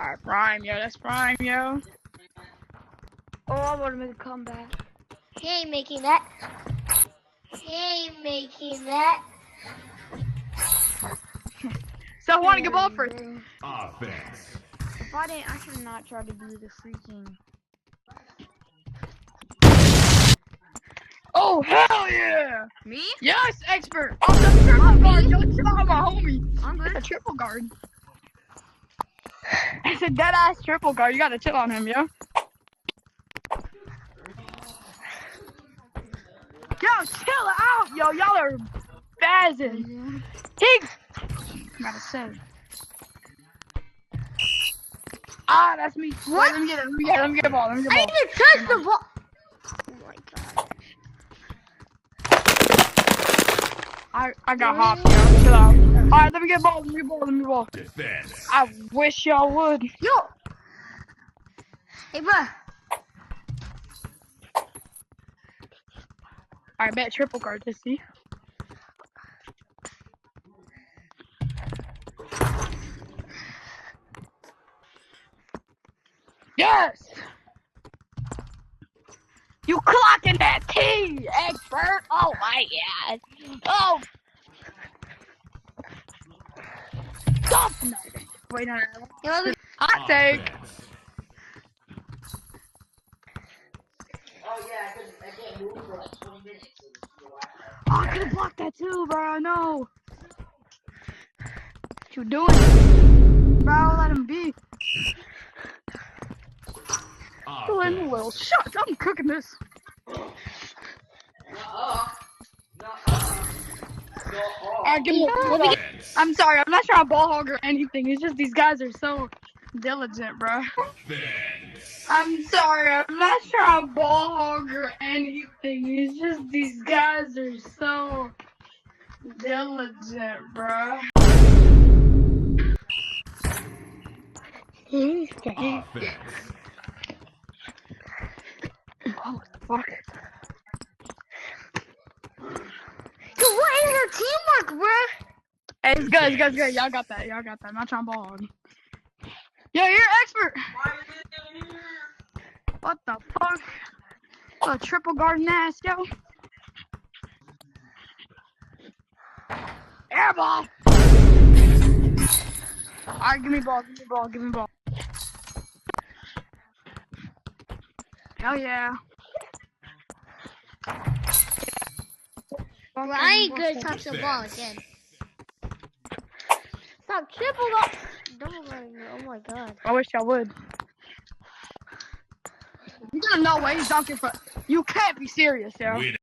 Alright, prime, yo. That's prime, yo. Oh, I want to make a comeback. He ain't making that. He ain't making that. So I want to get ball first. Offense. If I didn't, I should not try to do the freaking. Oh, hell yeah! Me? Yes, expert! Oh, the triple guard! Yo, chill out, my homie. I'm It's good. a triple guard. It's a dead ass triple guard. You gotta chill on him, yo. Yo, chill out, yo. Y'all are spazzing. He gotta say. Ah, that's me. Wait, What? let me get it. Let me get the ball. Let me get I the didn't ball. even touch the ball. Oh my god. I got hopped, yo. Chill out. Alright, let me get the ball. Let me get the ball. Let me get the ball. Defense. I wish y'all would. Yo. Hey, bro. Alright, bet triple guard. Let's see. Yes! You clocking that T, expert! Oh my god! Oh! Stop! No. Wait, no. You know, I take. Offense. Oh, I could have blocked that too, bro. No. What you doing? Bro, let him be. Glenn Will. Shut up. I'm cooking this. Alright, give me a Defense. I'm sorry, I'm not trying to ball hog or anything. It's just these guys are so diligent, bro. Defense. I'm sorry, I'm not trying to ball hog or anything. It's just these guys are so diligent, bro. Offense. Oh, fuck. Yo, what is your teamwork, bro? Hey, it's good, it's good, it's good. Y'all got that, y'all got that. I'm not trying to ball hog. Yo, you're expert. What the fuck? A triple garden ass, yo. Air ball. Alright, give me ball, give me ball, give me ball. Hell yeah. Bro, I ain't good to touch the ball again. Stop triple up. Double guarding. Oh my god. I wish I would. You gotta know what he's dunking for. You can't be serious, yo. Win.